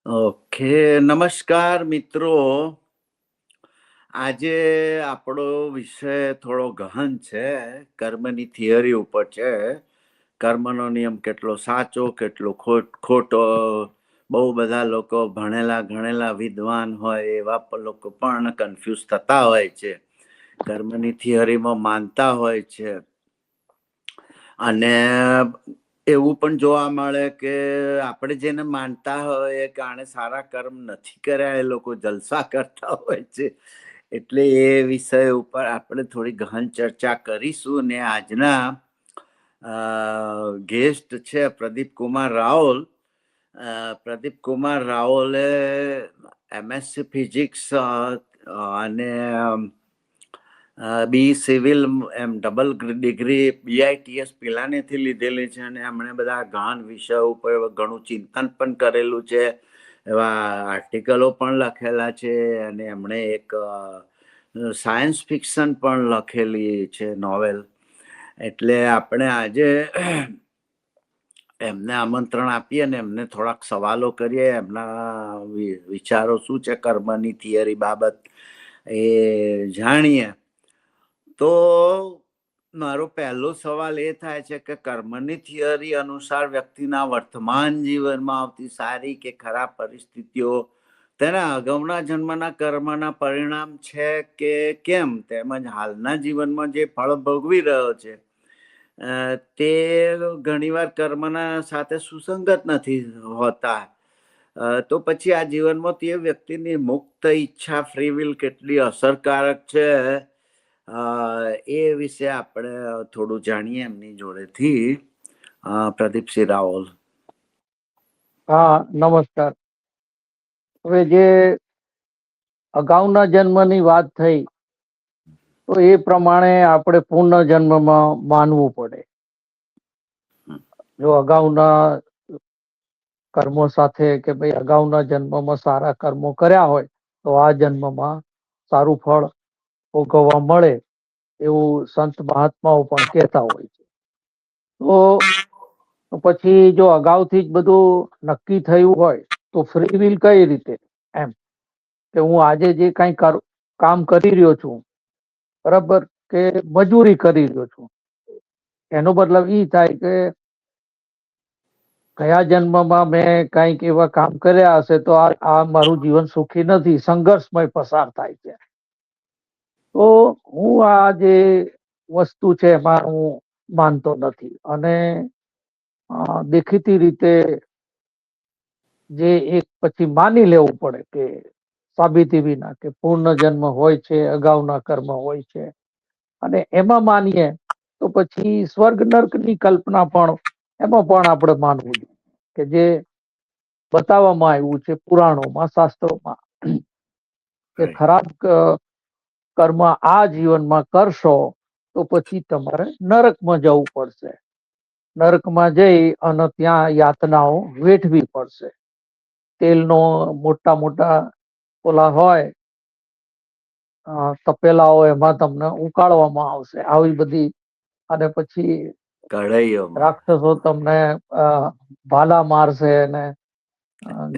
Okay, નમસ્કાર મિત્રો. આજે આપણો વિષય થોડો ગહન છે. કર્મની થિયરી ઉપર છે. કર્મનો નિયમ કેટલો સાચો, કેટલો ખોટો. બહુ બધા લોકો ભણેલા ગણેલા વિદ્વાન હોય એવા લોકો પણ કન્ફ્યુઝ થતા હોય છે. કર્મની થિયરીમાં માનતા હોય છે. અને એવું પણ જોવા મળે કે આપણે જેને માનતા હોય કે આણે સારા કર્મ નથી કર્યા, એ લોકો જલસા કરતા હોય છે. એટલે એ વિષય ઉપર આપણે થોડી ગહન ચર્ચા કરીશું. ને આજના ગેસ્ટ છે પ્રદીપ કુમાર રાઓલ. પ્રદીપ કુમાર રાઓલે MSc ફિઝિક્સ અને બી સિવિલ એમ ડબલ ડિગ્રી BITS પિલાનીથી લીધેલી છે. અને એમણે બધા ગહન વિષય ઉપર ઘણું ચિંતન પણ કરેલું છે. એવા આર્ટિકલો પણ લખેલા છે. અને એમણે એક સાયન્સ ફિક્શન પણ લખેલી છે, નોવેલ. એટલે આપણે આજે એમને આમંત્રણ આપીએ અને એમને થોડાક સવાલો કરીએ. એમના વિચારો શું છે કર્મની થિયરી બાબત એ જાણીએ. તો મારો પહેલો સવાલ એ થાય છે કે કર્મની થિયરી અનુસાર વ્યક્તિના વર્તમાન જીવનમાં આવતી સારી કે ખરાબ પરિસ્થિતિઓ તેના અગાઉના જન્મના કર્મના પરિણામ છે કે કેમ, તેમજ હાલના જીવનમાં જે ફળ ભોગવી રહ્યો છે તે ઘણીવાર કર્મના સાથે સુસંગત નથી હોતા. તો પછી આ જીવનમાં તે વ્યક્તિની મુક્ત ઈચ્છા, ફ્રી વિલ કેટલી અસરકારક છે એ વિશે આપણે થોડું જાણીએ એમની જોડેથી. પ્રદીપસિંહ રાઓલ. હા, નમસ્કાર. હવે જે અગાઉના જન્મની વાત થઈ, તો એ પ્રમાણે આપણે પુનર્જન્મમાં માનવું પડે. જો અગાઉના કર્મો સાથે કે ભાઈ અગાઉના જન્મમાં સારા કર્મો કર્યા હોય તો આ જન્મમાં સારું ફળ ભોગવવા મળે, એવું સંત મહાત્માઓ પણ કહેતા હોય છે. તો પછી જો અગાઉથી જ બધું નક્કી થયું હોય તો ફ્રી વિલ કઈ રીતે, એમ કે હું આજે જે કઈ કામ કરી રહ્યો છું, બરાબર, કે મજૂરી કરી રહ્યો છું, એનો મતલબ ઈ થાય કે ગયા જન્મમાં મેં કઈક એવા કામ કર્યા હશે તો આ મારું જીવન સુખી નથી, સંઘર્ષમય પસાર થાય છે. તો હું આ જે વસ્તુ છે એમાં હું માનતો નથી. અને દેખીતી રીતે જે એક પછી માની લેવું પડે કે સાબિતી વિના કે પૂર્ણ જન્મ હોય છે, અગાઉના કર્મ હોય છે. અને એમાં માનીએ તો પછી સ્વર્ગ નર્કની કલ્પના પણ એમાં પણ આપણે માનવું જોઈએ કે જે બતાવવામાં આવ્યું છે પુરાણોમાં, શાસ્ત્રોમાં, કે ખરાબ કર્મ આ જીવનમાં કરશો તો પછી તમારે નરકમાં જવું પડશે. નરકમાં જઈ અને ત્યાં યાતનાઓ વેઠવી પડશે. તેલનો મોટા મોટા ઓલા હોય તપેલાઓ, એમાં તમને ઉકાળવામાં આવશે, આવી બધી. અને પછી રાક્ષસો તમને ભાલા મારશે અને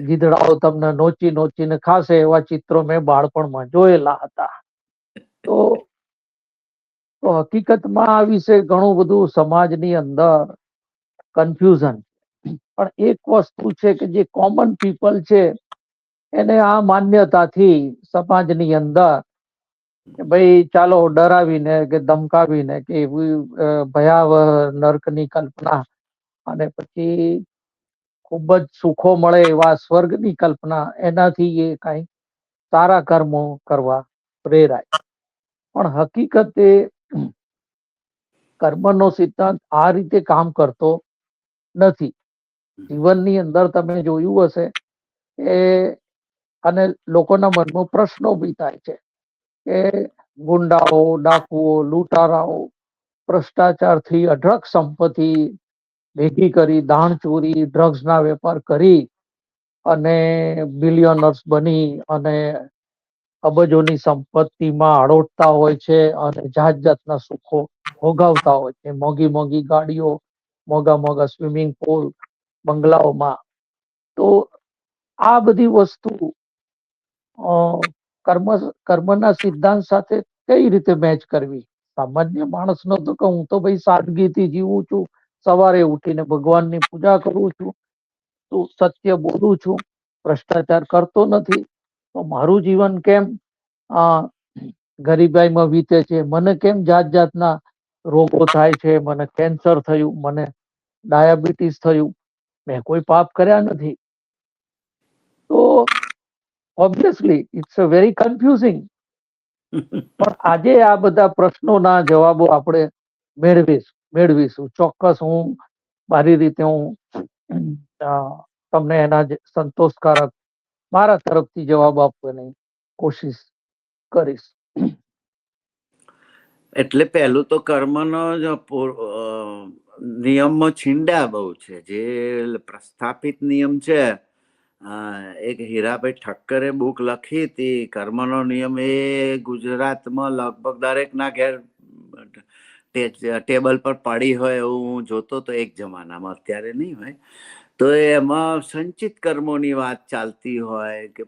ગીધડાઓ તમને નોચી નોચીને ખાશે. એવા ચિત્રો મેં બાળપણમાં જોયેલા હતા. તો હકીકતમાં આ વિશે ઘણું બધું સમાજની અંદર કન્ફ્યુઝન. પણ એક વસ્તુ છે કે જે કોમન પીપલ છે એને આ માન્યતાથી સમાજની અંદર કે ભાઈ ચાલો ડરાવીને કે ધમકાવીને કે એવી ભયાવહ નર્કની કલ્પના અને પછી ખૂબ જ સુખો મળે એવા સ્વર્ગની કલ્પના, એનાથી એ કઈ સારા કર્મો કરવા પ્રેરાય. પણ હકીકતે કર્મનો સિદ્ધાંત આ રીતે કામ કરતો નથી. જીવનની અંદર તમે જોયું હશે કે, અને લોકોના મનમાં પ્રશ્નો બી થાય છે કે ગુંડાઓ, ડાકુઓ, લૂંટારાઓ ભ્રષ્ટાચારથી અઢળક સંપત્તિ ભેગી કરી, દાણચોરી, ડ્રગ્સના વેપાર કરી અને બિલિયનર્સ બની અને અબજોની સંપત્તિમાં અડોટતા હોય છે અને જાત જાતના સુખો ભોગવતા હોય છે. મોંઘી મોંઘી ગાડીઓ, મોંઘા મોંઘા સ્વિમિંગ પુલ, બંગલાઓમાં. તો આ બધી વસ્તુ અ, કર્મના સિદ્ધાંત સાથે કઈ રીતે મેચ કરવી? સામાન્ય માણસનો તો કે હું તો ભાઈ સાદગીથી જીવું છું, સવારે ઉઠીને ભગવાનની પૂજા કરું છું, તો સત્ય બોલું છું, ભ્રષ્ટાચાર કરતો નથી, તો મારું જીવન કેમ આ ગરીબાઈમાં વીતે છે? મને કેમ જાત જાતના રોગો થાય છે? મને કેન્સર થયું, મને ડાયાબિટીસ થયું, મેં કોઈ પાપ કર્યા નથી. તો obviously it's a very confusing. પણ આજે આ બધા પ્રશ્નોના જવાબો આપણે મેળવીશું ચોક્કસ. હું મારી રીતે અ, તમને એના સંતોષકારક મારા તરફથી જવાબ આપવાની કોશિશ કરીશ. એટલે પહેલું તો કર્મનો જ નિયમમાં છીંડા બહુ છે. જે પ્રસ્થાપિત નિયમ છે, એક હીરાભાઈ ઠક્કરે બુક લખી હતી કર્મનો નિયમ, એ ગુજરાતમાં લગભગ દરેકના ઘેર ટેબલ પર પડી હોય એવું હું જોતો તો એક જમાનામાં, અત્યારે નહીં હોય. તો એમાં સંચિત કર્મોની વાત ચાલતી હોય કે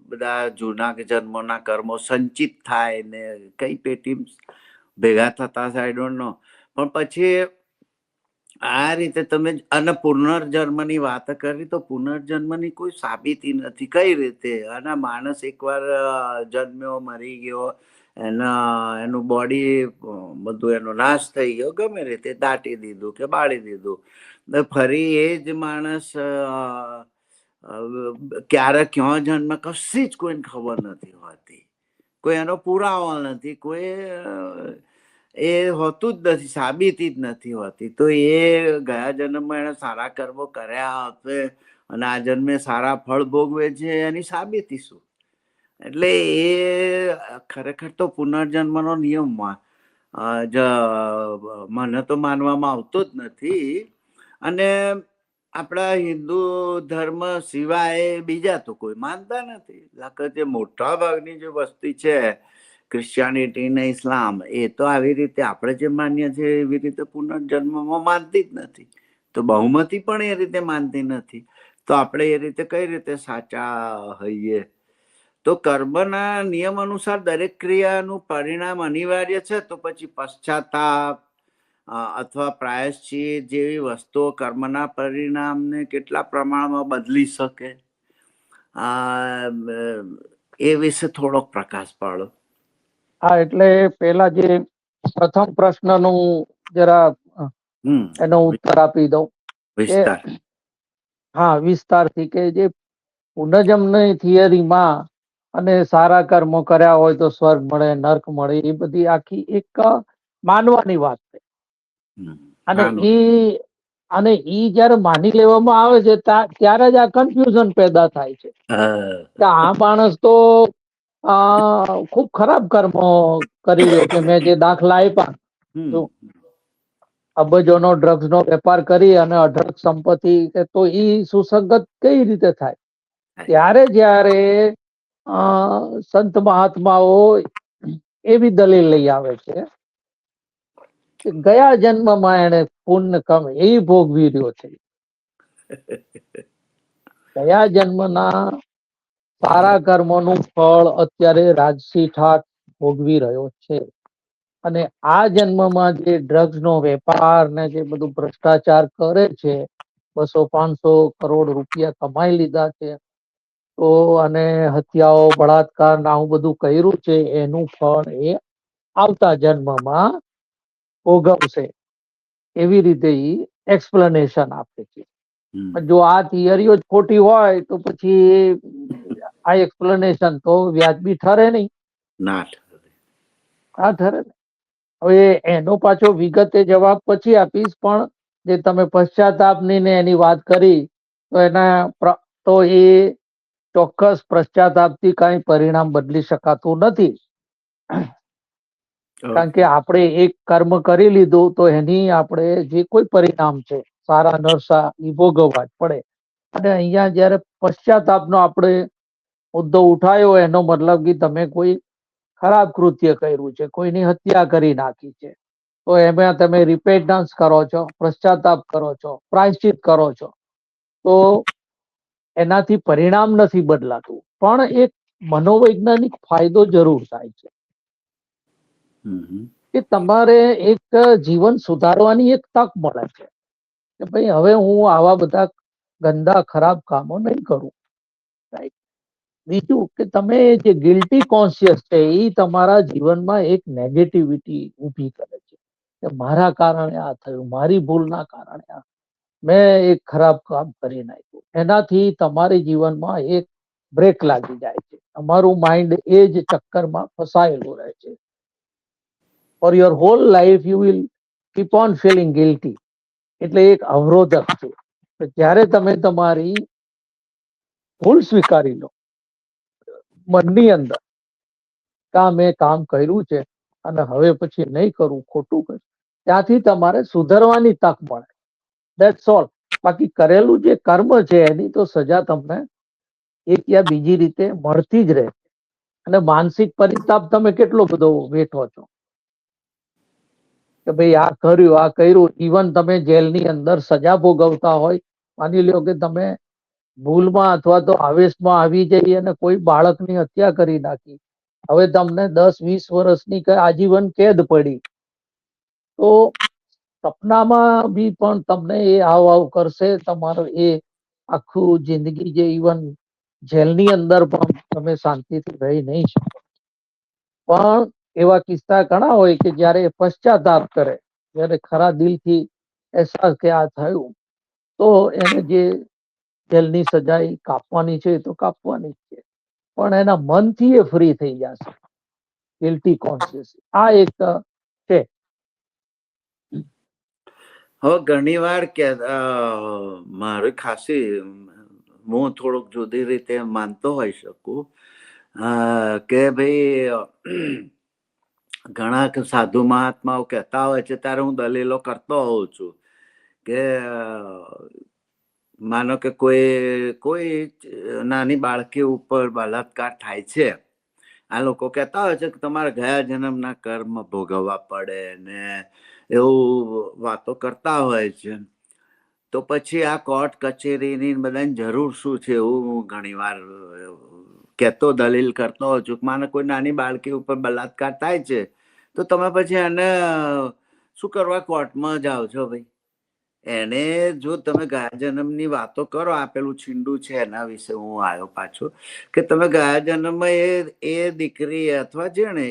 બધા જૂના જન્મોના કર્મો સંચિત થાય ને કઈ પેટી ભેગા થતા હશે, આઈ ડોન્ટ નો. પણ પછી આ રીતે તમે અને પુનર્જન્મની વાત કરી, તો પુનર્જન્મની કોઈ સાબિતી નથી. કઈ રીતે? અને માણસ એકવાર જન્મ્યો, મરી ગયો, એનું બોડી બધું એનો નાશ થઈ ગયો, ગમે રીતે દાટી દીધું કે બાળી દીધું, ફરી એ જ માણસ ક્યારે ક્યાં જન્મ કશી જ કોઈને ખબર નથી હોતી. કોઈ એનો પુરાવો નથી, કોઈ એ હોતું જ નથી, સાબિતી જ નથી હોતી. તો એ ગયા જન્મમાં એને સારા કર્મો કર્યા હશે અને આ જન્મે સારા ફળ ભોગવે છે, એની સાબિતી શું? એટલે એ ખરેખર તો પુનર્જન્મનો નિયમ મને તો માનવામાં આવતો જ નથી. અને આપણા હિન્દુ ધર્મ સિવાય બીજા તો કોઈ માનતા નથી. જે મોટા ભાગની જે વસ્તી છે, ક્રિશ્ચિયાનિટી ને ઇસ્લામ, એ તો આવી રીતે આપણે જે માન્ય છે એવી રીતે પુનર્જન્મમાં માનતી જ નથી. તો બહુમતી પણ એ રીતે માનતી નથી. તો આપણે એ રીતે કઈ રીતે સાચા હઈએ? તો કર્મના નિયમ અનુસાર દરેક ક્રિયાનું પરિણામ અનિવાર્ય છે. તો પછી પશ્ચાતાપ અથવા પ્રાયશ્ચિત જેવી વસ્તુઓ કર્મના પરિણામને કેટલા પ્રમાણમાં બદલી શકે, એ વિશે થોડોક પ્રકાશ પાડો. હા, એટલે પેલા જે પ્રથમ પ્રશ્નનું જરા એનો ઉત્તર આપી દઉં કે હા, વિસ્તારથી, કે જે પુનર્જન્મની થિયરીમાં અને સારા કર્મો કર્યા હોય તો સ્વર્ગ મળે, નર્ક મળે, એ બધી આખી એક માનવાની વાત છે. અને ઈ જયારે માની લેવામાં આવે છે ત્યારે જ આ કન્ફ્યુઝન પેદા થાય છે કે આ માણસ તો ખૂબ ખરાબ કર્મો કરી રહ્યો છે. મેં જે દાખલા આપ્યા, તો અબજોનો ડ્રગ્સનો વેપાર કરી અને અઢળક સંપત્તિ, તો ઈ સુસંગત કઈ રીતે થાય? ત્યારે જયારે સંત મહાત્માઓ એવી દલીલ લઈ આવે છે કે ગયા જન્મમાં એને પુણ્ય કર્મ એ ભોગવી રહ્યો છે. ગયા જન્મના સારા કર્મોનું ફળ અત્યારે રાજસી ઠાઠ ભોગવી રહ્યો છે. અને આ જન્મમાં જે ડ્રગ્સ નો વેપાર ને જે બધું ભ્રષ્ટાચાર કરે છે, 200-500 કરોડ રૂપિયા કમાઈ લીધા છે, તો અને હત્યાઓ, બળાત્કાર ને આવું બધું કર્યું છે, એનું ફળ એ આવતા જન્મમાં ભોગવશે. એવી રીતે એક્સપ્લેનેશન આપે છે. જો આ થિયરીઓ જ ખોટી હોય તો પછી આ એક્સપ્લેનેશન તો વ્યાજબી ઠરે નહીં. હા, ઠરે. હવે એનો પાછો વિગતે જવાબ પછી આપીશ, પણ જે તમે પશ્ચાતાપની ને એની વાત કરી, તો એ ચોક્કસ પશ્ચાતાપથી કઈ પરિણામ બદલી શકાતું નથી. કારણ કે આપણે એક કર્મ કરી લીધું તો એની આપણે જે કોઈ પરિણામ છે, સારા નરસા, એ ભોગવવા જ પડે. અને અહીંયા જયારે પશ્ચાતાપનો આપણે મુદ્દો ઉઠાયો, એનો મતલબ કે તમે કોઈ ખરાબ કૃત્ય કર્યું છે, કોઈની હત્યા કરી નાખી છે, તો એમાં તમે રિપેન્ટન્સ કરો છો, પશ્ચાતાપ કરો છો, પ્રાયશ્ચિત કરો છો, તો એનાથી પરિણામ નથી બદલાતું, પણ એક મનોવૈજ્ઞાનિક ફાયદો જરૂર થાય છે કે તમારે એક જીવન સુધારવાની એક તક મળે છે કે ભાઈ હવે હું આવા બધા ગંદા ખરાબ કામો નહીં કરું. રાઈટ. બીજું કે તમે જે ગિલ્ટી કોન્શિયસ છે એ તમારા જીવનમાં એક નેગેટિવિટી ઊભી કરે છે કે મારા કારણે આ થયું, મારી ભૂલના કારણે આ મેં એક ખરાબ કામ કરી નાખ્યું. એનાથી તમારી જીવનમાં એક બ્રેક લાગી જાય છે. તમારું માઇન્ડ એ જ ચક્કરમાં ફસાયેલું રહે છે. For your hall life you will keep on feeling guilty. એટલે એક અવરોધક છે. જ્યારે તમે તમારી ભૂલ સ્વીકારી લો મનની અંદર, કા મેં કામ કર્યું છે અને હવે પછી નહીં કરું, ખોટું કર્યું, ત્યાંથી તમારે સુધરવાની તક મળે. That's all. બાકી કરેલું જે કર્મ છે એની તો સજા તમને એક યા બીજી રીતે મળતી જ રહે. અને માનસિક પરિતાપ તમે કેટલો બધો વેઠો છો કે ભાઈ આ કર્યું, આ કર્યું. ઇવન તમે જેલની અંદર સજા ભોગવતા હોય, માની લો કે તમે ભૂલમાં અથવા તો આવેશમાં આવી જઈ અને કોઈ બાળકની હત્યા કરી નાખી, હવે તમને 10-20 વર્ષની આજીવન કેદ પડી, તો સપનામાં બી પણ તમને એ આવ કરશે. તમારો એ આખું જિંદગી જે ઇવન જેલની અંદર પણ તમે શાંતિથી રહી નહીં શકો. પણ એવા કિસ્સા ઘણા હોય કે જયારે પશ્ચાતાપ કરે, જયારે ખરા દિલથી અહેસાસ કે આ થયું, તો એને જે જેલની સજા કાપવાની છે તો કાપવાની જ છે, પણ એના મનથી એ ફ્રી થઈ જશે. ગિલ્ટી કોન્શિયસ આ એક છે. હવે ઘણી વાર કે મારી ખાસી હું થોડુંક જુદી રીતે માનતો હોઈ શકું કે ભાઈ ઘણા સાધુ મહાત્માઓ કહેતા હોય છે ત્યારે હું દલીલો કરતો હોઉં છું કે માનો કે કોઈ નાની બાળકી ઉપર બલાત્કાર થાય છે, આ લોકો કહેતા હોય છે કે તમારે ગયા જન્મના કર્મ ભોગવવા પડે ને એવું વાતો કરતા હોય છે. તો પછી આ કોર્ટ કચેરીની બધાની જરૂર શું છે એવું હું ઘણી વાર કહેતો, દલીલ કરતો હોઉં છું. માનો કોઈ નાની બાળકી ઉપર બલાત્કાર થાય છે તો તમે પછી એને શું કરવા કોર્ટમાં જાઓ છો ભાઈ? એને જો તમે ગયા જન્મની વાતો કરો, આપેલું છીંડું છે એના વિશે હું આવ્યો પાછો કે તમે ગયા જન્મમાં એ દીકરી અથવા જેણે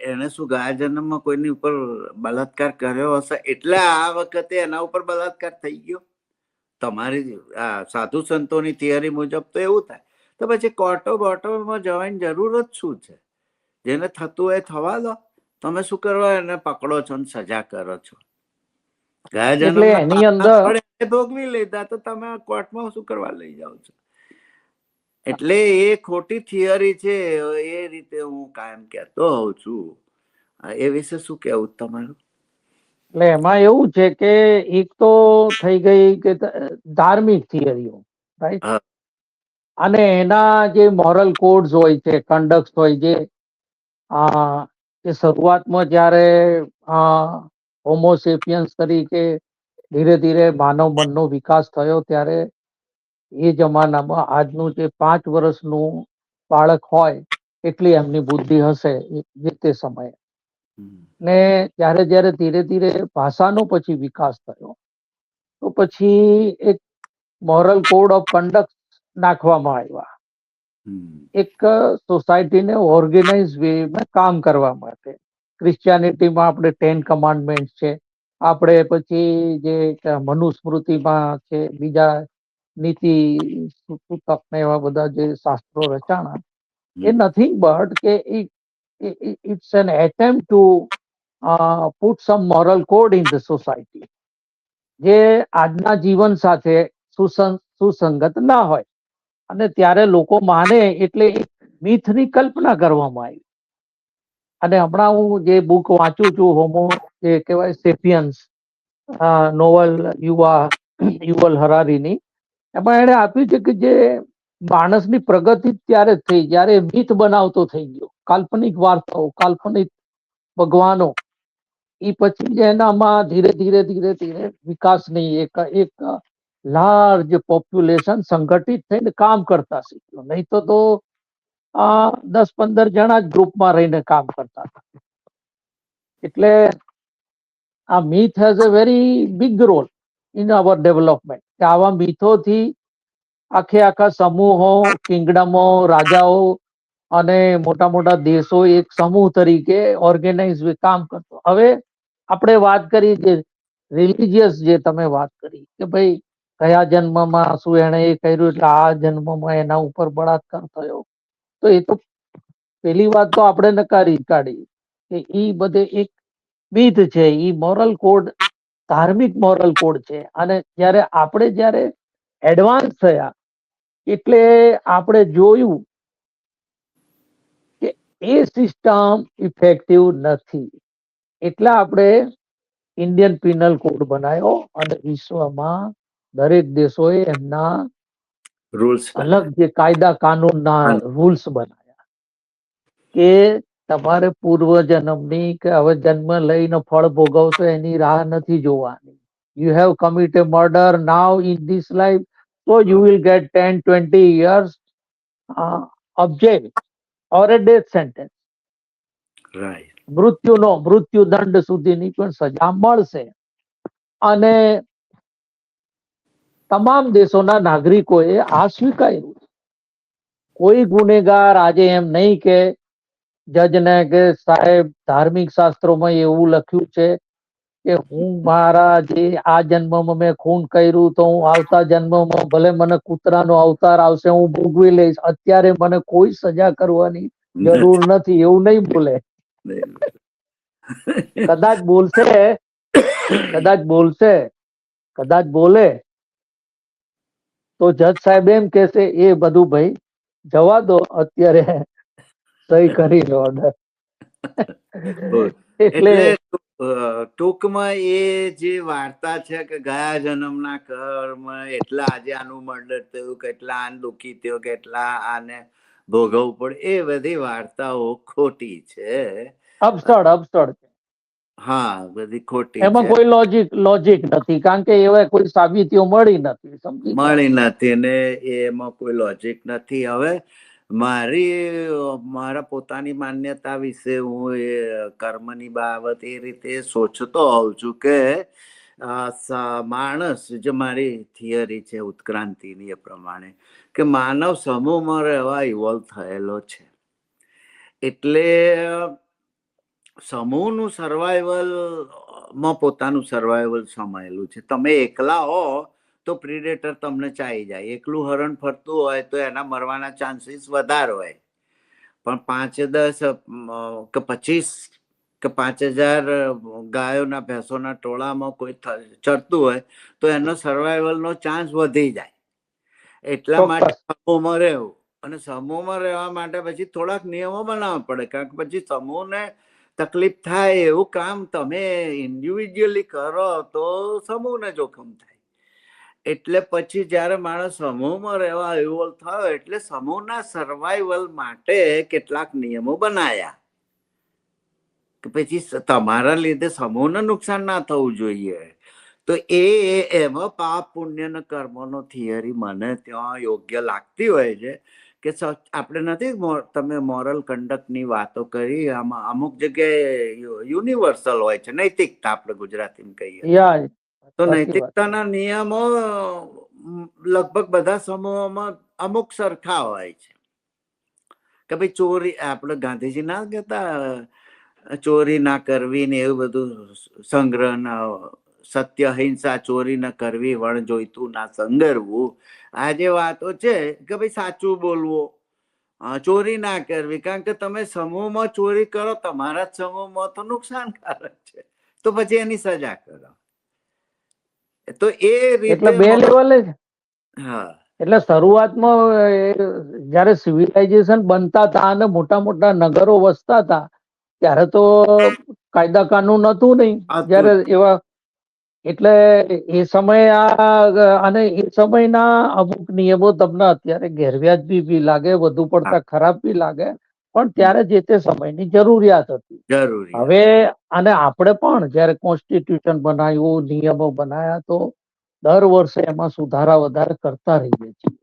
એને શું ગયા જન્મમાં કોઈની ઉપર બલાત્કાર કર્યો હશે એટલે આ વખતે એના ઉપર બલાત્કાર થઈ ગયો. તમારી સાધુ સંતોની થિયરી મુજબ તો એવું થાય. તો પછી કોર્ટોમાં જવાની જરૂર જ શું છે? જેને થતું હોય થવા દો. તમે શું કરવા એને પકડો છો ને સજા કરો છો? ગયા એટલે એની અંદર જન્મ ભોગવી લીધા તો તમે કોર્ટમાં શું કરવા લઈ જાઓ છો? એટલે એ ખોટી થિયરી છે. એ રીતે હું કાયમ કહેતો હોઉં છું. એ વિશે શું કેવું તમારું? એટલે એમાં એવું છે કે એક તો થઈ ગઈ કે ધાર્મિક થિયરીઓ, રાઈટ, અને એના જે મોરલ કોડ્સ હોય છે, કન્ડક્ટ હોય છે, કે શરૂઆતમાં જયારે હોમોસેપિયન્સ તરીકે ધીરે ધીરે માનવ મનનો વિકાસ થયો, ત્યારે એ જમાનામાં આજનું જે 5 વર્ષનું બાળક હોય એટલી એમની બુદ્ધિ હશે જે તે સમયે. ને ત્યારે જયારે ધીરે ધીરે ભાષાનો પછી વિકાસ થયો, તો પછી એક મોરલ કોડ ઓફ કન્ડક્ટ નાખવામાં આવ્યા, એક સોસાયટીને ઓર્ગેનાઇઝ વેમાં કામ કરવા માટે. ક્રિશ્ચિયાનિટીમાં આપણે 10 કમાન્ડમેન્ટ છે, આપણે પછી જે મનુસ્મૃતિમાં છે, બીજા નીતિ સૂતક ને એવા બધા જે શાસ્ત્રો રચાણા, એ નથિંગ બટ કે it's an attempt to put some moral code in the society, જે આજના જીવન સાથે સુસંગત ના હોય. અને ત્યારે લોકો માને એટલે એક મિથની કલ્પના કરવામાં આવી. અને હમણાં હું જે બુક વાંચું છું, હોમો જે કહેવાય સેપિયન્સ, નોવલ યુવલ હરારીની, એમાં એને આપ્યું છે કે જે માણસની પ્રગતિ ત્યારે થઈ જ્યારે મિથ બનાવતો થઈ ગયો, કાલ્પનિક વાર્તાઓ, કાલ્પનિક ભગવાનો. એ પછી જ એનામાં ધીરે ધીરે વિકાસની એક લાર્જ પોપ્યુલેશન સંગઠિત થઈને કામ કરતા શીખ્યું. નહીં તો 10-15 જણા જ ગ્રુપમાં રહીને કામ કરતા હતા. એટલે આ myth has a very big role in our development, કે આવા મીથોથી આખા સમૂહો, કિંગડમો, રાજાઓ અને મોટા મોટા દેશો એક સમૂહ તરીકે ઓર્ગેનાઇઝ કામ કરતો. હવે આપણે વાત કરી કે રિલિજિયસ, જે તમે વાત કરી કે ભાઈ કયા જન્મમાં શું એને એ કર્યું એટલે આ જન્મમાં એના ઉપર બળાત્કાર થયો, તો એ તો પેલી વાત તો આપણે નકારી કાઢી કે ઈ બધે એક મિથ છે, ઈ મોરલ કોડ, ધાર્મિક મોરલ કોડ છે. અને જ્યારે એડવાન્સ થયા એટલે આપણે જોયું કે એ સિસ્ટમ ઇફેક્ટિવ નથી. એટલે આપણે ઇન્ડિયન પિનલ કોડ બનાવ્યો અને વિશ્વમાં દરેક દેશોએ એમના રૂલ્સ અલગ જે કાયદા કાનૂનના રૂલ્સ બનાવ્યા કે તમારે પૂર્વજન્મની કે હવે જન્મ લઈને ફળ ભોગવશો એની રાહ નથી જોવાની. You have committed murder now in this life, so you will get 10-20 years of jail or a death sentence. Right. મૃત્યુ દંડ સુધીની પણ સજા મળશે. અને તમામ દેશોના નાગરિકોએ આ સ્વીકાર્યું. કોઈ ગુનેગાર આજે એમ નહીં કે જજને કે સાહેબ ધાર્મિક શાસ્ત્રોમાં એવું લખ્યું છે કે હું મારા જે આ જન્મમાં મેં ખૂન કર્યું તો હું આવતા જન્મમાં ભલે મને કૂતરાનો અવતાર આવશે હું ભોગવી લઈશ, અત્યારે મને કોઈ સજા કરવાની જરૂર નથી, એવું નહીં બોલે. કદાચ બોલે તો જજ સાહેબ એમ કહેશે એ બધું ભાઈ જવા દો, અત્યારે સહી કરી લો ઓર્ડર. એટલે ટૂંકમાં એ જે વાર્તા છે કે ગયા જન્મના કર્મ એટલા આજે આનું મર્ડર થયું, કેટલા આને દુઃખી થયો, કેટલા આને ભોગવવું પડે, એ બધી વાર્તાઓ ખોટી છે. અબસડ હા, બધી ખોટી એમાં છે, કોઈ લોજિક નથી, કારણ કે એવા કોઈ સાબિતીઓ મળી નથી. મળી નથી ને એમાં કોઈ લોજિક નથી. હવે મારા પોતાની માન્યતા વિશે હું એ કર્મની બાબત એ રીતે સોચતો હોઉં છું કે માણસ, જે મારી થિયરી છે ઉત્ક્રાંતિની, એ પ્રમાણે કે માનવ સમૂહમાં રહેવા ઇવોલ્વ થયેલો છે. એટલે સમૂહનું સર્વાઈવલમાં પોતાનું સર્વાઈવલ સમાયેલું છે. તમે એકલા હો તો પ્રિડેટર તમને ચાઈ જાય. એકલું હરણ ફરતું હોય તો એના મરવાના ચાન્સીસ વધારે હોય. પણ 5-10 કે 25 કે 5,000 ગાયોના ભેંસોના ટોળામાં કોઈ ચરતું હોય તો એનો સર્વાઈવલનો ચાન્સ વધી જાય. એટલા માટે સમૂહમાં રહેવું. અને સમૂહમાં રહેવા માટે પછી થોડાક નિયમો બનાવવા પડે, કારણ કે પછી સમૂહને તકલીફ થાય એવું કામ તમે ઇન્ડિવિજ્યુઅલી કરો તો સમૂહને જોખમ થાય. એટલે પછી જ્યારે માણસ સમૂહમાં રહેવા ઇવોલ્વ થયો એટલે સમૂહના સર્વાઈવલ માટે કેટલાક નિયમો બનાયા કે પછી તમારા લીધે સમૂહને નુકસાન ના થવું જોઈએ. તો એમાં પાપ પુણ્ય ને કર્મનો થિયરી મને ત્યાં યોગ્ય લાગતી હોય છે કે આપણે નથી, તમે મોરલ કન્ડક્ટની વાતો કરી, આમાં અમુક જગ્યાએ યુનિવર્સલ હોય છે નૈતિકતા, આપણે ગુજરાતીમાં કહીએ તો નૈતિકતાના નિયમો લગભગ બધા સમૂહોમાં અમુક સરખા હોય છે કે ભાઈ ચોરી, આપણે ગાંધીજી ના કહેતા ચોરી ના કરવી ને એવું બધું, સંગ્રહ ના, સત્ય અહિંસા, ચોરી ન કરવી, વણ જોઈતું ના સંગરવું. આ જે વાતો છે કે ભાઈ સાચું બોલવું, ચોરી ના કરવી, કારણ કે તમે સમૂહમાં ચોરી કરો તમારા જ સમૂહમાં તો નુકસાનકારક છે, તો પછી એની સજા કરો. તો એ રીતે બે લેવલે છે. હા, એટલે શરૂઆતમાં જયારે સિવિલાઇઝેશન બનતા હતા અને મોટા મોટા નગરો વસતા હતા ત્યારે તો કાયદા કાનૂન હતું નહીં. જયારે એવા એટલે એ સમયે અને એ સમયના અમુક નિયમો તમને અત્યારે ગેરવ્યાજબી બી લાગે, વધુ પડતા ખરાબ બી લાગે, પણ ત્યારે જે તે સમયની જરૂરિયાત હતી. હવે અને આપણે પણ જયારે કોન્સ્ટિટ્યુશન બનાવ્યું, નિયમો બનાવ્યા, તો દર વર્ષે એમાં સુધારા વધારા કરતા રહીએ છીએ.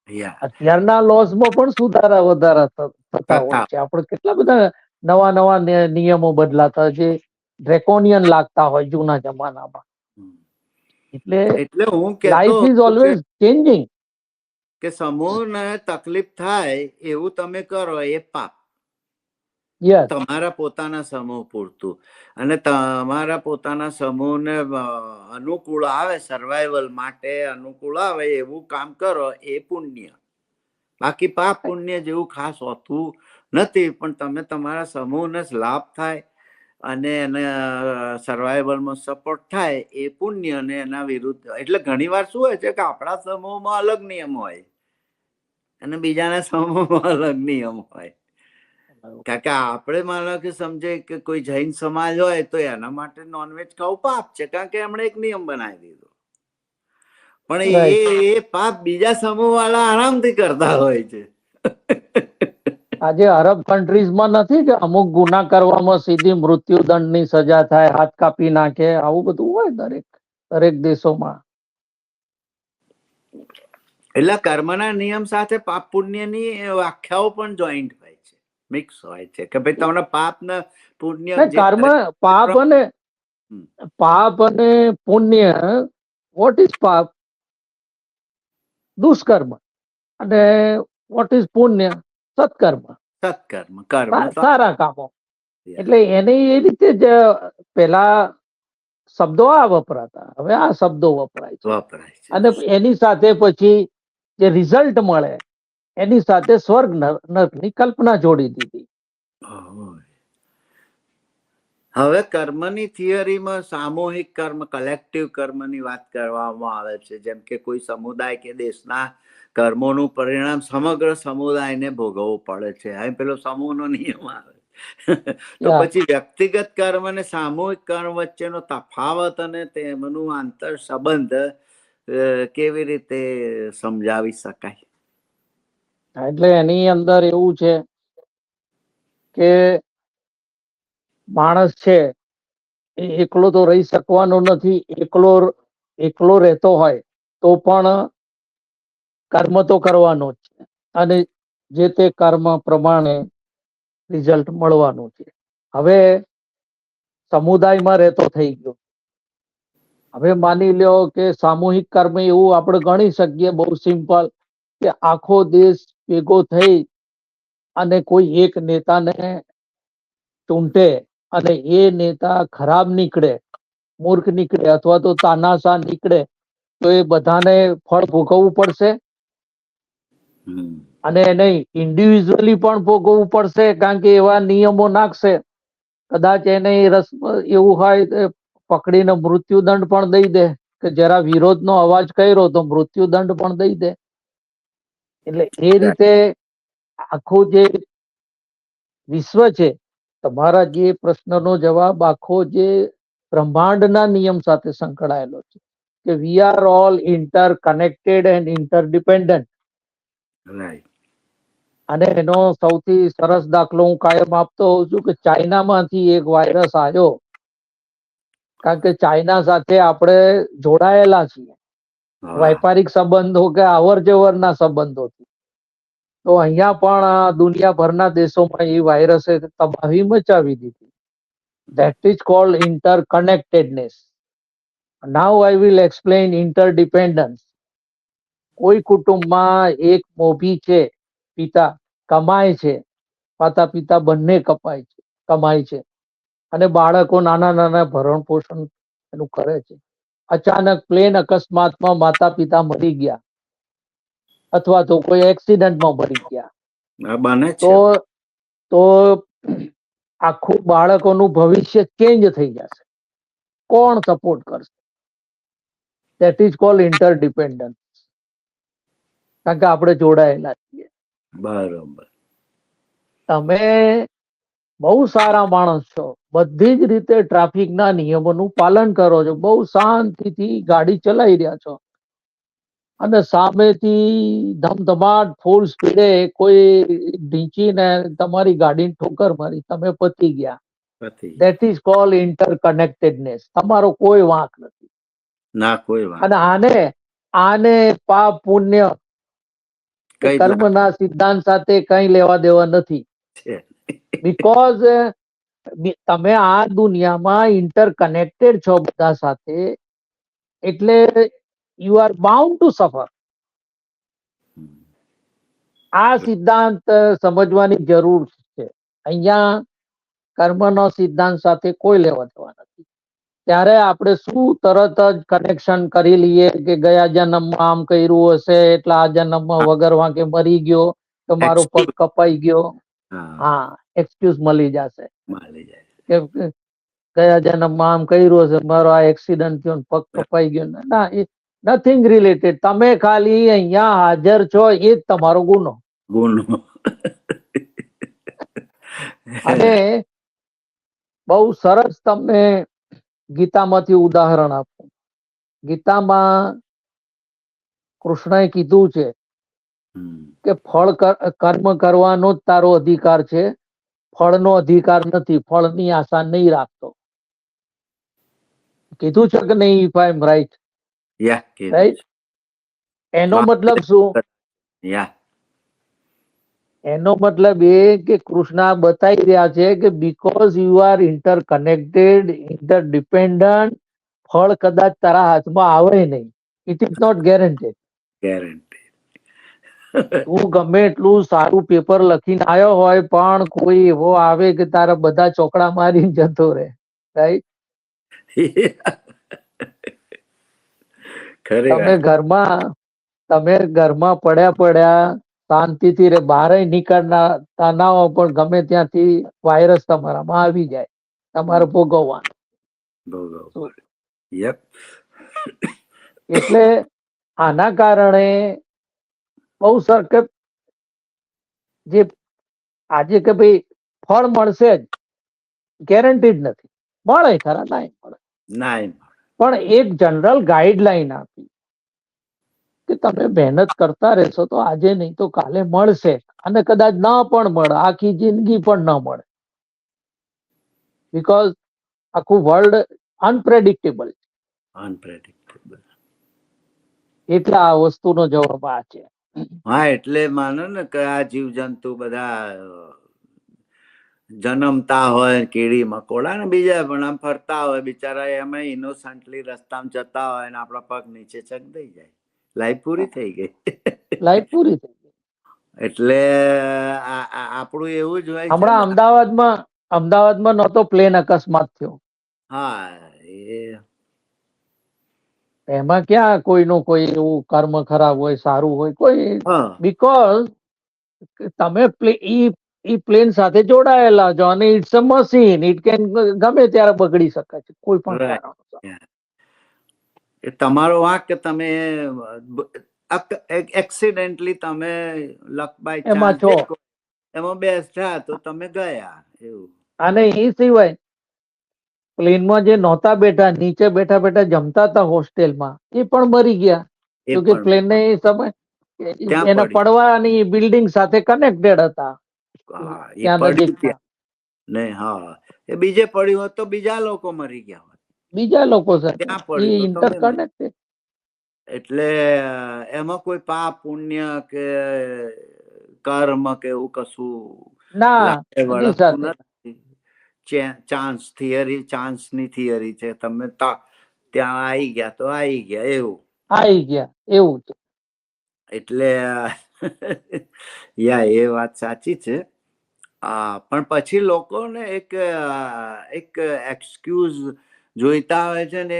યા અત્યારના લોસમાં પણ સુધારા વધારા થતા હોય થતા છે. આપણે કેટલા બધા નવા નવા નિયમો બદલાતા જે ડ્રેકોનિયન લાગતા હોય જૂના જમાનામાં. એટલે એટલે હું કહેતો લાઈફ ઇઝ હતો કે ઓલવેઝ ચેન્જિંગ. સમૂહને તકલીફ થાય એવું તમે કરો એ પાપ. યસ, તમારા પોતાના સમૂહ પૂરતું, અને તમારા પોતાના સમૂહને અનુકૂળ આવે, સર્વાઈવલ માટે અનુકૂળ આવે એવું કામ કરો એ પુણ્ય. બાકી પાપ પુણ્ય જેવું ખાસ હોતું નથી, પણ તમે તમારા સમૂહને જ લાભ થાય અને એને સર્વાઈવલમાં સપોર્ટ થાય એ પુણ્ય. અને એના વિરુદ્ધ એટલે ઘણી વાર શું હોય છે કે આપણા સમૂહમાં અલગ નિયમ હોય અને બીજાના સમૂહમાં અલગ નિયમ હોય. કારણ કે આપણે માનો કે સમજે કે કોઈ જૈન સમાજ હોય તો એના માટે નોનવેજ ખાવું પાપ છે, કારણ કે એમણે એક નિયમ બનાવી દીધો. પણ એ પાપ બીજા સમૂહ વાળા આરામથી કરતા હોય છે. આજે અરબ કન્ટ્રીઝમાં નથી કે અમુક ગુના કરવામાં સીધી મૃત્યુદંડની સજા થાય, હાથ કાપી નાખે, આવું બધું હોય દરેક દેશોમાં. એટલે કર્મના નિયમ સાથે પાપ પુણ્યની વ્યાખ્યાઓ પણ જોઈન્ટ હોય છે, મિક્સ હોય છે કે ભાઈ તમને પાપ ને પુણ્ય જે કર્મ, પાપ અને પુણ્ય. વોટ ઇઝ પાપ? દુષ્કર્મ. અને વોટ ઇઝ પુણ્ય? સત્કર્મ. કર્મ સારા કામો. એટલે એને એ રીતે જ પેલા શબ્દો આ વપરાતા, હવે આ શબ્દો વપરાય છે. અને એની સાથે પછી જે રિઝલ્ટ મળે એની સાથે સ્વર્ગ નર્કની કલ્પના જોડી દીધી. હવે કર્મની થિયરીમાં સામૂહિક કર્મ, કલેક્ટિવ કર્મની વાત કરવામાં આવે છે. જેમ કે કોઈ સમુદાય કે દેશના કર્મોનું પરિણામ સમગ્ર સમુદાયને ભોગવવું પડે છે, અહીં પેલો સમૂહનો નિયમ આવે. તો પછી વ્યક્તિગત કર્મ અને સામૂહિક કર્મ વચ્ચેનો તફાવત અને તેમનું આંતર સંબંધ કેવી રીતે સમજાવી શકાય? એટલે એની અંદર એવું છે કે માણસ છે એ એકલો તો રહી શકવાનો નથી. એકલો રહેતો હોય તો પણ કર્મ તો કરવાનો જ છે, અને જે તે કર્મ પ્રમાણે રિઝલ્ટ મળવાનું છે. હવે સમુદાયમાં રહેતો થઈ ગયો. હવે માની લ્યો કે સામૂહિક કર્મ એવું આપણે ગણી શકીએ, બહુ સિમ્પલ, કે આખો દેશ ભેગો થઈ અને કોઈ એક નેતાને ચૂંટે અને એ નેતા ખરાબ નીકળે, મૂર્ખ નીકળે અથવા તો તાનાશા નીકળે તો એ બધાને ફળ ભોગવવું પડશે. અને એને ઇન્ડિવિજ્યુઅલી પણ ભોગવવું પડશે, કારણ કે એવા નિયમો નાખશે કદાચ એને રસ એવું હોય પકડીને મૃત્યુદંડ પણ દઈ દે, કે જરા વિરોધનો અવાજ કર્યો તો મૃત્યુદંડ પણ દઈ દે. એટલે એ રીતે આખું જે વિશ્વ છે, તમારા જે પ્રશ્નનો જવાબ આખો જે બ્રહ્માંડના નિયમ સાથે સંકળાયેલો છે, કે we are all interconnected and interdependent. અને એનો સૌથી સરસ દાખલો હું કાયમ આપતો હોઉં છું કે ચાઇનામાંથી એક વાયરસ આવ્યો, કારણ કે ચાઇના સાથે આપણે જોડાયેલા છીએ વ્યાપારિક સંબંધો કે અવર જવરના સંબંધોથી. તો અહીંયા પણ દુનિયાભરના દેશોમાં એ વાયરસે તબાહી મચાવી દીધી. That is called interconnectedness. Now I will explain interdependence. કોઈ કુટુંબમાં એક મોભી છે, પિતા કમાય છે, માતા પિતા બંને કમાય છે, અને બાળકો નાના નાના ભરણ પોષણ એનું કરે છે. અચાનક પ્લેન અકસ્માતમાં માતા પિતા મરી ગયા અથવા તો કોઈ એક્સિડન્ટમાં મરી ગયા, તો આખું બાળકોનું ભવિષ્ય ચેન્જ થઈ જશે. કોણ સપોર્ટ કરશે? That is called interdependence. કારણ કે આપણે જોડાયેલા છીએ. બરોબર. તમે બહુ સારા માણસ છો, બધી જ રીતે ટ્રાફિકના નિયમોનું પાલન કરો છો, બહુ શાંતિથી ગાડી ચલાવી રહ્યા છો, અને સામેથી ધમધમાટ ફૂલ સ્પીડે કોઈ ઢીંચીને તમારી ગાડીને ઠોકર મારી, તમે પતી ગયા. પતી ધેટ ઇઝ કોલ ઇન્ટરકનેક્ટેડનેસ. તમારો કોઈ વાંક નથી. ના કોઈ વાત અને આને પાપ પુણ્ય કે કઈ કર્મના સિદ્ધાંત સાથે કઈ લેવા દેવા નથી. છે બીકોઝ તમે આ દુનિયામાં ઇન્ટરકનેક્ટેડ છો બધા સાથે, એટલે યુ આર બાઉન્ડ ટુ સફર. આ સિદ્ધાંત સમજવાની જરૂર છે. અહીંયા કર્મનો સિદ્ધાંત સાથે કોઈ લેવા દેવા નથી. ત્યારે આપણે શું તરત જ કનેક્શન કરી લઈએ કે ગયા જન્મમાં આમ કર્યું હશે એટલે આ જન્મમાં વગર વાંકે મરી ગયો તો મારો પગ Excuse. કપાઈ ગયો. હા હા, એક્સક્યુઝ મળી જશે મળી જાય કે ગયા જન્મમાં આમ કર્યું હશે, મારો આ એક્સિડન્ટ થયો ને પગ કપાઈ ગયો. ના, નથિંગ રિલેટેડ. તમે ખાલી અહીંયા હાજર છો એ જ તમારો ગુનો. ગુનો. અને બહુ સરસ તમને ગીતામાંથી ઉદાહરણ આપું. ગીતામાં કૃષ્ણએ કીધું છે કે ફળ કર્મ કરવાનો જ તારો અધિકાર છે, ફળનો અધિકાર નથી, ફળની આશા નહીં રાખતો. કીધું છે કે નહીં? If I M right? યા કીધું રાઈટ. એનો મતલબ શું? યા એનો મતલબ એ કે કૃષ્ણ બતાવી રહ્યા છે કે because you are interconnected, interdependent, ફળ કદાચ તારા હાથમાં આવે નહીં. It is not guaranteed. Guarantee. તું ગમે એટલું સારું પેપર લખીને આવ્યો હોય પણ કોઈ એવો આવે કે તારા બધા ચોકડા મારીને જતો રહે. રાઈટ. ખરી તમે ઘરમાં પડ્યા શાંતિથી રે, બહાર નીકળતા ના હો પણ ગમે ત્યાંથી વાયરસ તમારામાં આવી જાય, તમારે ભોગવવાનું. ભોગવવું. યપ. એટલે આના કારણે બહુ સર કે જે આજે કે ભાઈ ફળ મળશે જ, ગેરંટીડ નથી. મળે ખરા, ના મળે. ના પણ એક જનરલ ગાઈડલાઈન આપી કે તમે મહેનત કરતા રહેશો તો આજે નહીં તો કાલે મળશે. અને કદાચ ના પણ મળે, આખી જિંદગી પણ ન મળે. બીકોઝ આખું વર્લ્ડ અનપ્રેડિક્ટેબલ. અનપ્રેડિક્ટેબલ. એટલે આ વસ્તુનો જવાબ આ છે. હા, એટલે માનો ને કે આ જીવજંતુ બધા જન્મતા હોય, કીડી મકોડા ને બીજા પણ આમ ફરતા હોય, બિચારા એમાં ઇનોસન્ટલી રસ્તામાં જતા હોય ને આપણા પગ નીચે ચક દઈ જાય, લાઈફ પૂરી થઈ ગઈ. લાઈફ પૂરી થઈ ગઈ. એટલે આપણું એવું જ હોય છે હમણાં ને. અમદાવાદમાં નહોતો પ્લેન અકસ્માત થયો? હા, એમાં ક્યાં કોઈનું કોઈ એવું કર્મ ખરાબ હોય, સારું હોય, કોઈ. હા બીકોઝ તમે ઈ પ્લેન સાથે જોડાયેલા છો અને it's a machine. It can ગમે ત્યારે બગડી શકે છે કોઈ પણ કારણોસર. એ તમારો વાંક કે તમે એક્સિડેન્ટલી તમે લક બાય એમાં ચાન્સ છો. એમાં બેસ્યા તો તમે ગયા એવું. અને એ સિવાય પ્લેનમાં જે નહોતા બેઠા, નીચે બેઠા બેઠા જમતા હતા હોસ્ટેલમાં, એ પણ મરી ગયા. એ કે પણ પ્લેન ને એ સમય ત્યાં એના પડ્યું. પડવાની બિલ્ડિંગ સાથે કનેક્ટેડ હતા. હા, એ ત્યાં પડ્યું નજીકના ત્યાં નહીં. હા, એ બીજે પડ્યું હોત તો બીજા લોકો મરી ગયા હોત. બીજા લોકો સાથે ત્યાં એ પડ્યું તો તમે ઇન્ટરકનેક્ટેડ. એટલે એમાં કોઈ પાપ પુણ્ય કે કર્મ કે એવું કશું ના, લાગે એની વળગતું સાથે નથી. ચાન્સની થિયરી છે. તમે ત્યાં આવી ગયા તો આવી ગયા એવું. આવી ગયા એવું છે. એટલે યા એ વાત સાચી છે. પણ પછી લોકોને એક એક્સક્યુઝ જોઈતા હોય છે ને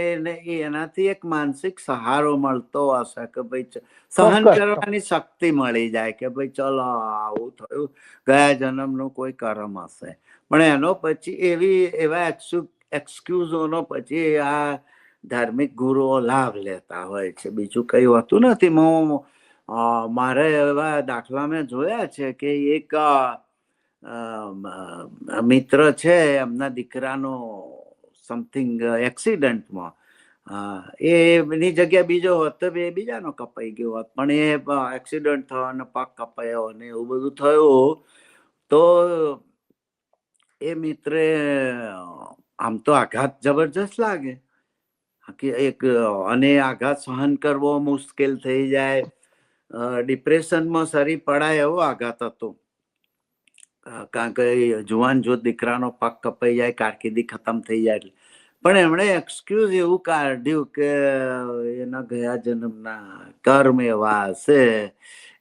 એનાથી એક માનસિક સહારો મળતો હશે કે ભાઈ સહન ચોક્કસ. કરવાની શક્તિ મળી જાય કે ભાઈ ચલો આવું થયું, ગયા જન્મનું કોઈ કર્મ હશે. પણ એનો પછી એવા એક્સક્યુઝોનો પછી આ ધાર્મિક ગુરુઓ લાભ લેતા હોય છે. બીજું કઈ હોતું નથી. મારે એવા દાખલા મેં જોયા છે કે એક મિત્ર છે, એમના દીકરાનો સમથિંગ એક્સિડન્ટમાં એની જગ્યા બીજો હોત તો એ બીજાનો કપાઈ ગયો હોત. પણ એ એક્સિડન્ટ થયો અને પગ કપાયો અને એવું બધું થયું તો એ મિત્રે આમ તો આઘાત જબરજસ્ત લાગે કે એક અને આઘાત સહન કરવો મુશ્કેલ થઈ જાય, ડિપ્રેશનમાં સરી પડાય એવો આઘાત હતો. કારણ કે જુવાન જો દીકરાનો પગ કપાઈ જાય, કારકિર્દી ખતમ થઈ જાય એટલે. પણ એમણે એક્સક્યુઝ એવું કાઢ્યું કે એના ગયા જન્મના કર્મ એવા હશે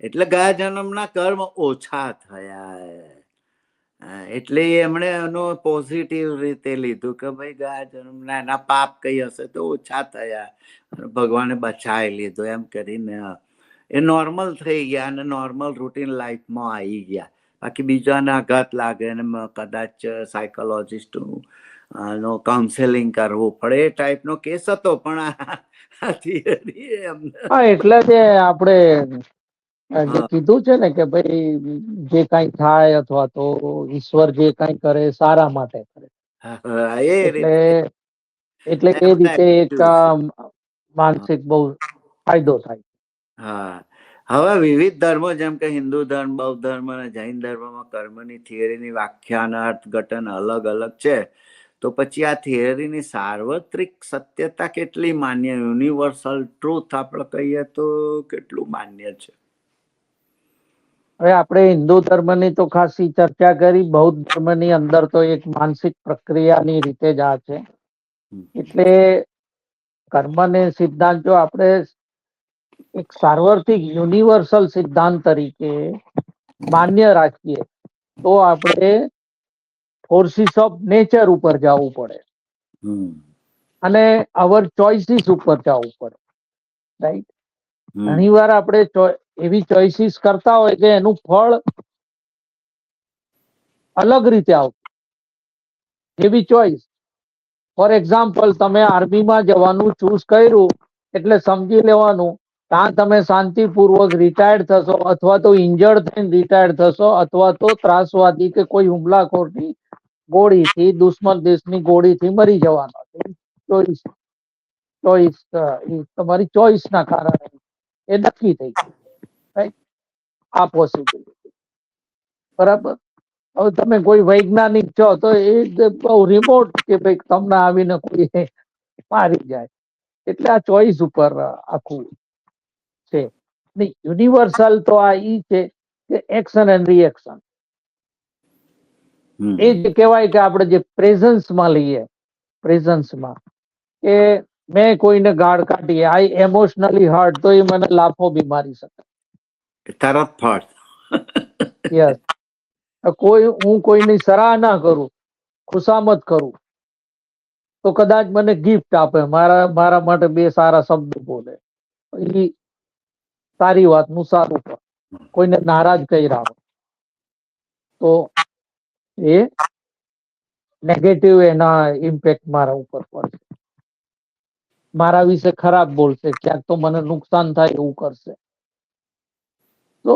એટલે ગયા જન્મના કર્મ ઓછા થયા. એટલે એમણે એનું પોઝિટિવ રીતે લીધું કે ભાઈ ગયા જન્મના એના પાપ કઈ હશે તો ઓછા થયા, ભગવાને બચાવી લીધો એમ કરીને એ નોર્મલ થઈ ગયા અને નોર્મલ રૂટીન લાઈફમાં આવી ગયા. બાકી બીજાને આઘાત લાગે અને કદાચ સાયકોલોજીસ્ટ નો કાઉન્સેલિંગ કરવું પડે એ ટાઈપનો કેસ હતો. પણ આ થિયરી એમને એટલે જ આપણે જે કીધું છે ને કે ભાઈ જે કઈ થાય અથવા તો ઈશ્વર જે કઈ કરે સારા માટે કરે, એ એટલે રીતે એ રીતે એક માનસિક બહુ ફાયદો થાય. હા, હવે વિવિધ ધર્મો જેમ કે હિન્દુ ધર્મ, બૌદ્ધ ધર્મ અને જૈન ધર્મમાં કર્મની થિયરીની વ્યાખ્યા અને અર્થઘટન અલગ અલગ છે. તો પછી આ થિયરીની સાર્વત્રિક સત્યતા કેટલી માન્ય, યુનિવર્સલ ટ્રુથ આપણે કહીએ તો કેટલું માન્ય છે? હવે આપણે હિન્દુ ધર્મની તો ખાસી ચર્ચા કરી, બૌદ્ધ ધર્મની અંદર તો એક માનસિક પ્રક્રિયાની રીતે જ આ છે. એટલે કર્મને સિદ્ધાંત જો આપણે એક સાર્વત્રિક યુનિવર્સલ સિદ્ધાંત તરીકે માન્ય રાખીએ તો આપણે ફોર્સિસ ઓફ નેચર ઉપર જવું પડે અને અવર ચોઇસીસ ઉપર જવું પડે, રાઈટ? ઘણી વાર આપણે એવી ચોઇસીસ કરતા હોય કે એનું ફળ અલગ રીતે આવતું. એવી ચોઈસ, ફોર એક્ઝામ્પલ, તમે આર્મીમાં જવાનું ચૂઝ કર્યું એટલે સમજી લેવાનું ત્યાં તમે શાંતિપૂર્વક રિટાયર્ડ થશો અથવા તો ઇન્જર્ડ થઈને રિટાયર્ડ થશો અથવા તો ત્રાસવાદી કે કોઈ હુમલાખોરની ગોળીથી, દુશ્મન દેશની ગોળીથી મરી જવાનો. ચોઈસ તમારી ચોઈસ ના કારણે એ નક્કી થઈ ગયું, રાઈટ? આ પોસિબિલિટી, બરાબર. હવે તમે કોઈ વૈજ્ઞાનિક છો તો એ બહુ રિમોટ કે ભાઈ તમને આવીને કોઈ મારી જાય. એટલે આ ચોઈસ ઉપર આખું છે. યુનિવર્સલ તો આ ઈ છે કે એક્શન એન્ડ રિએક્શન. એ જે કહેવાય કે આપણે જે પ્રેઝન્સમાં લઈએ, પ્રેઝન્સમાં કે મેં કોઈને ગાળ કાઢી, આઈ એમોશનલી હર્ટ, તો એ મને લાફો બી મારી શકે તરત ફળ. યસ. હું કોઈની સરાહના કરું, ખુશામત કરું, તો કદાચ મને ગિફ્ટ આપે, મારા માટે બે સારા શબ્દ બોલે, એ સારી વાતનું સારું પણ. કોઈને નારાજ કર્યા હોય તો એ નેગેટિવ એના ઇમ્પેક્ટ મારા ઉપર પડશે. મારા વિશે ખરાબ બોલશે, ક્યાંક તો મને નુકસાન થાય એવું કરશે. તો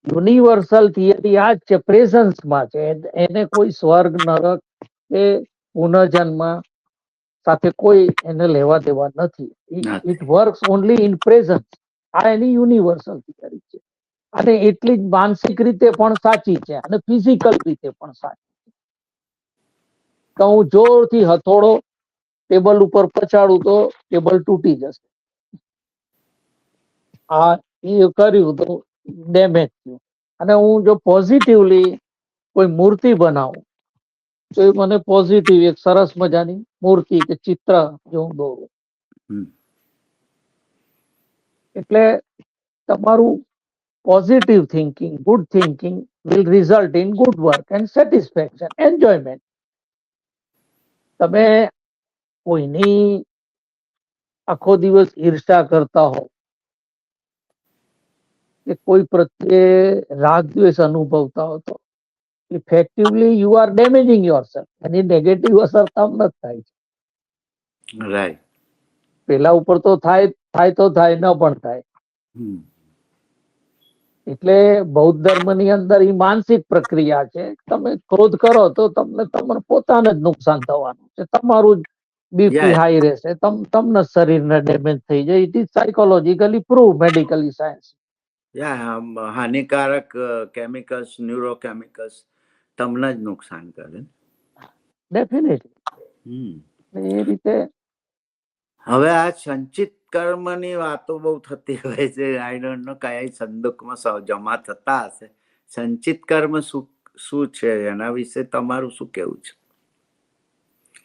યુનિવર્સલ થિયરી આ જ છે, પ્રેઝન્સમાં છે. એને કોઈ સ્વર્ગ, નરક કે પુનર્જન્મ સાથે કોઈ એને લેવા દેવા નથી. It works only in presence. આ એની યુનિવર્સલ થિયરી છે અને એટલી જ માનસિક રીતે પણ સાચી છે અને ફિઝિકલ રીતે પણ સાચી છે. તો હું જોરથી હથોડો ટેબલ ઉપર પછાડું તો ટેબલ તૂટી જશે. આ એ કર્યું તો ડેમેજ થયું. અને હું જો પોઝિટિવલી કોઈ મૂર્તિ બનાવું તો એ મને પોઝિટિવ એક સરસ મજાની મૂર્તિ કે ચિત્ર જો હું દોરું. એટલે તમારું positive thinking, good thinking will result in good work and satisfaction, enjoyment. તમે કોઈની આખો દિવસ ઈર્ષા કરતા હો કે કોઈ પ્રત્યે રાગ દ્વેષ અનુભવતા હો તો effectively you are damaging yourself. Any negative અસર તમને જ થાય છે. રાઈટ. પેલા ઉપર તો થાય તો થાય, ન પણ થાય. એટલે બૌદ્ધ ધર્મની અંદર એ માનસિક પ્રક્રિયા છે. તમે ક્રોધ કરો તો તમને પોતાને જ નુકસાન થવાનું છે, તમારું જ બીપી હાઈ રહેશે, તમને શરીરને ડેમેજ થઈ જાય. It is psychologically prove, medically science. હાનિકારક કેમિકલ્સ, ન્યુરોકેમિકલ્સ તમને જ નુકસાન કરે. ડેફિનેટલી એ રીતે હવે આ સંચિત કર્મની વાતો બહુ થતી હોય છે. આઈ ડોન્ટ નો કયા સંદુકમાં જમા થતા હશે. સંચિત કર્મ શું છે એના વિશે તમારું શું કેવું છે?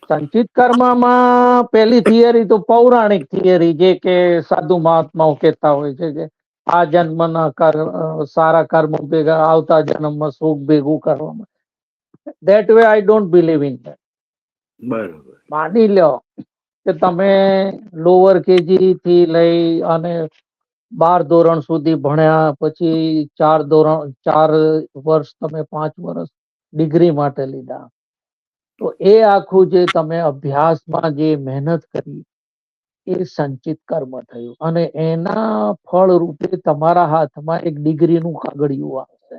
સંચિત કર્મમાં પહેલી થિયરી તો પૌરાણિક થિયરી જે કે સાધુ મહાત્માઓ કહેતા હોય છે કે આ જન્મના સારા કર્મ ભેગા આવતા જન્મમાં સુખ ભેગું કરવામાં. That way I don't believe in that. બરોબર. માની લો કે તમે લોઅર કેજી થી લઈ અને 12 ધોરણ સુધી ભણ્યા, પછી 4 વર્ષ તમે 5 વર્ષ ડિગ્રી માટે લીધા, તો એ આખું જે તમે અભ્યાસમાં જે મહેનત કરી એ સંચિત કર્મ થયું અને એના ફળ રૂપે તમારા હાથમાં એક ડિગ્રીનું કાગળિયું આવશે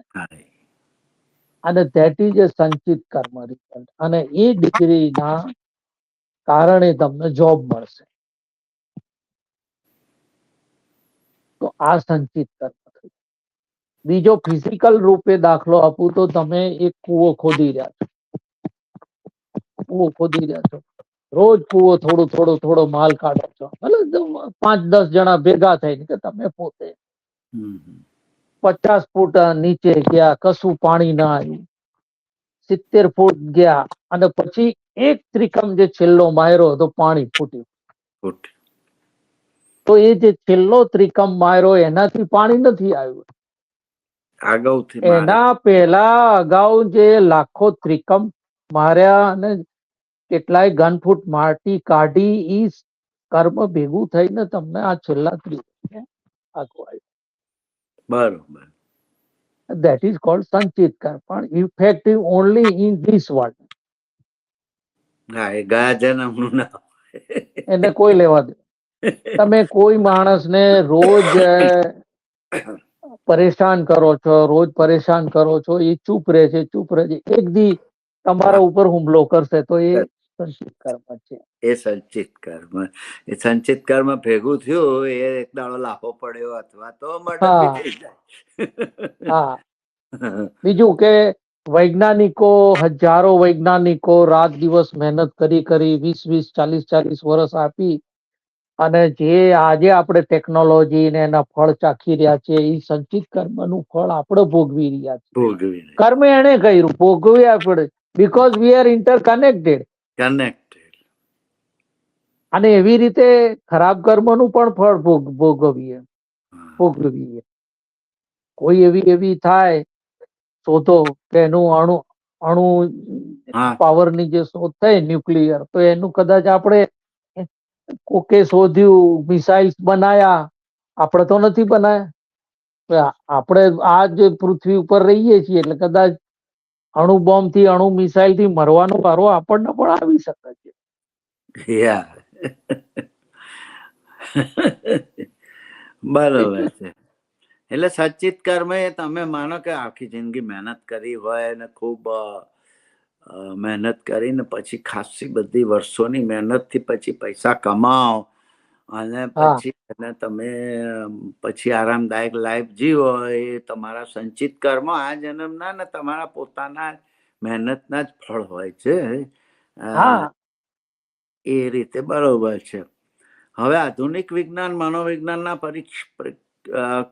અને ધેટ ઇઝ એ સંચિત કર્મ રિઝલ્ટ. અને એ ડિગ્રીના કારણે તમને જોબ મળશે. તો આ સંચિત કર્મ થયું. બીજો ફિઝિકલ રૂપે દાખલો આપું તો તમે એક કૂવો ખોદી રહ્યા છો, રોજ કૂવો થોડો માલ કાઢો છો, મતલબ 5-10 જણા ભેગા થઈને કે તમે પોતે 50 ફૂટ નીચે ગયા, કશું પાણી ના આવ્યું, 70 ફૂટ ગયા અને પછી એક ત્રિકમ જે છેલ્લો માર્યો તો પાણી ફૂટ્યું. તો એ જે છેલ્લો ત્રિકમ માર્યો એનાથી પાણી નથી આવ્યું. એના પહેલા અગાઉ જે લાખો ત્રિકમ માર્યા અને કેટલાય ઘન ફૂટ માટી કાઢી, ઈ કર્મ ભેગું થઈને તમને આ છેલ્લા ત્રિકમ આવ્યું. બરોબર. That is called સંચિત કર્મ, પણ effective only in this world. એ ગયા જન્મનું ના એને કોઈ લેવા દે. તમે કોઈ માણસને રોજ પરેશાન કરો છો, એ ચૂપ રહે છે. એક દી તમારા ઉપર હુમલો કરશે તો એ સંચિત કર્મ છે. એ સંચિત કર્મ ભેગું થયું, એ એક દાડો લાફો પડ્યો અથવા તો મર્ડર બી થઈ જાય. બીજું કે હજારો વૈજ્ઞાનિકો રાત દિવસ મહેનત કરી 20 40 વર્ષ આપી અને જે આજે આપણે ટેકનોલોજી ને એના ફળ ચાખી રહ્યા છે, એ સંચિત કર્મનું ફળ આપણે ભોગવી રહ્યા છીએ. કર્મ એને કર્યું, ભોગવી આપણે, બીકોઝ વી આર ઇન્ટરકનેક્ટેડ. અને એવી રીતે ખરાબ કર્મનું પણ ફળ ભોગવીએ. કોઈ એવી થાય શોધો કે એનું અણુ પાવરની જે શોધ થઈ ન્યુક્લિયર, તો એનું કદાચ આપણે કોકે શોધ્યું, મિસાઇલ્સ બનાયા, આપણે તો નથી બનાયા. આપણે આ જે પૃથ્વી ઉપર રહીએ છીએ એટલે કદાચ અણુ બોમ્બ થી, અણુ મિસાઇલ થી મરવાનો વારો આપણને પણ આવી શકે છે. બરોબર છે. એટલે સંચિત કર્મ એ તમે માનો કે આખી જિંદગી મહેનત કરી હોય અને ખૂબ મહેનત કરીને પછી ખાસી બધી વર્ષોની મહેનત થી પછી પૈસા કમાઓ અને પછી તમે પછી આરામદાયક લાઈફ જીવો, એ તમારા સંચિત કર્મ આ જન્મના ને તમારા પોતાના મહેનતના જ ફળ હોય છે. એ રીતે બરોબર છે. હવે આધુનિક વિજ્ઞાન, મનોવિજ્ઞાનના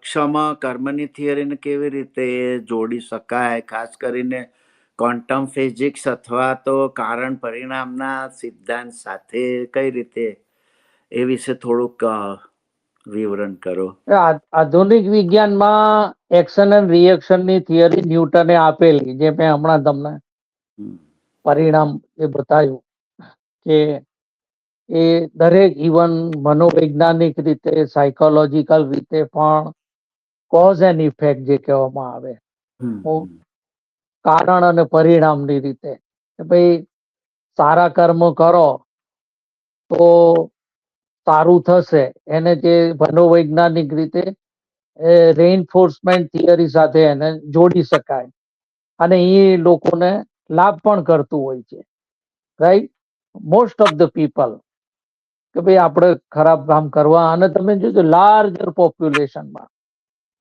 ક્ષમ કર્મની થિયરીને કેવી રીતે જોડી શકાય, ખાસ કરીને ક્વોન્ટમ ફિઝિક્સ અથવા તો કારણ પરિણામના સિદ્ધાંત સાથે કઈ રીતે, એ વિશે થોડુંક વિવરણ કરો. આધુનિક વિજ્ઞાનમાં એક્શન એન્ડ રિએક્શન ની થિયરી ન્યૂટને આપેલી, જે મેં હમણાં તમને પરિણામ એ બતાવ્યું કે એ દરેક ઇવન મનોવૈજ્ઞાનિક રીતે, સાયકોલોજીકલ રીતે પણ કોઝ એન્ડ ઇફેક્ટ જે કહેવામાં આવે, કારણ અને પરિણામની રીતે, કે ભાઈ સારા કર્મ કરો તો સારું થશે. એને જે મનોવૈજ્ઞાનિક રીતે રેઇનફોર્સમેન્ટ થિયરી સાથે એને જોડી શકાય અને એ લોકોને લાભ પણ કરતું હોય છે. Right, most of the people, કે ભાઈ આપણે ખરાબ કામ કરવા. અને તમે જોજો લાર્જર પોપ્યુલેશનમાં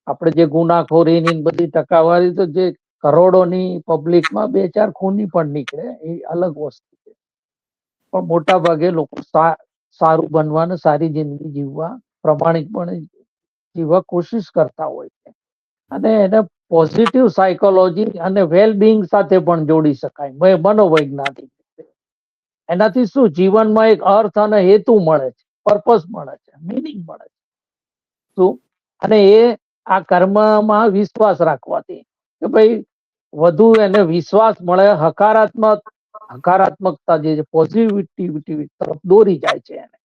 આપણે જે ગુનાખોરીની બધી ટકાવારી, તો જે કરોડોની પબ્લિકમાં 2-4 ખૂની પણ નીકળે, એ અલગ વસ્તુ છે. પણ મોટા ભાગે લોકો સારું બનવા અને સારી જિંદગી જીવવા, પ્રમાણિકપણે જીવવા કોશિશ કરતા હોય છે. અને એને પોઝિટિવ સાયકોલોજી અને વેલબિંગ સાથે પણ જોડી શકાય, મનોવૈજ્ઞાનિક રીતે. એનાથી શું જીવનમાં એક અર્થ અને હેતુ મળે છે, પર્પસ મળે છે, મિનિંગ મળે છે. શું? અને એ આ કર્મમાં વિશ્વાસ રાખવાથી કે ભાઈ વધુ એને વિશ્વાસ મળે, હકારાત્મકતા જે પોઝિટિવિટી તરફ દોરી જાય છે એને.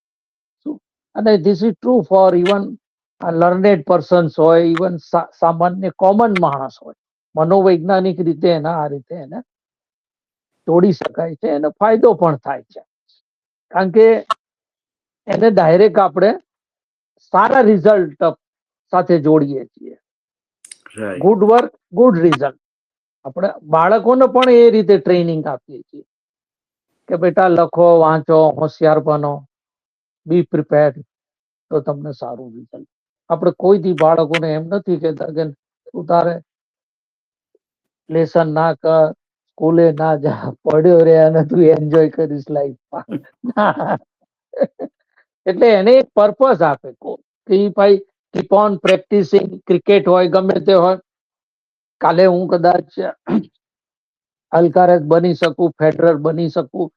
શું? અને this is true for even learned persons હોય, ઇવન સામાન્ય કોમન માણસ હોય. મનોવૈજ્ઞાનિક રીતે એના આ રીતે એને જોડી શકાય છે, એનો ફાયદો પણ થાય છે. કારણ કે એને ડાયરેક્ટ આપણે સારા રિઝલ્ટ સાથે જોડીએ છીએ. Good work, good result. આપણે બાળકોને પણ એ રીતે ટ્રેનિંગ આપીએ છીએ કે બેટા લખો, વાંચો, હોશિયાર બનો, બી પ્રિપેર્ડ, તો તમને સારું રિઝલ્ટ. આપણે કોઈથી બાળકોને એમ નથી કહેતા કે તું તારે લેસન ના કર, સ્કૂલે ના જા, પડ્યો રે અને તું એન્જોય કરીશ લાઈફમાં. એટલે એને એક પર્પઝ આપે કે ભાઈ કીપ ઓન પ્રેક્ટિસિંગ. ક્રિકેટ હોય, ગમે તે હોય, કાલે હું કદાચ અલ્કારેઝ બની શકું, ફેડરર બની શકું,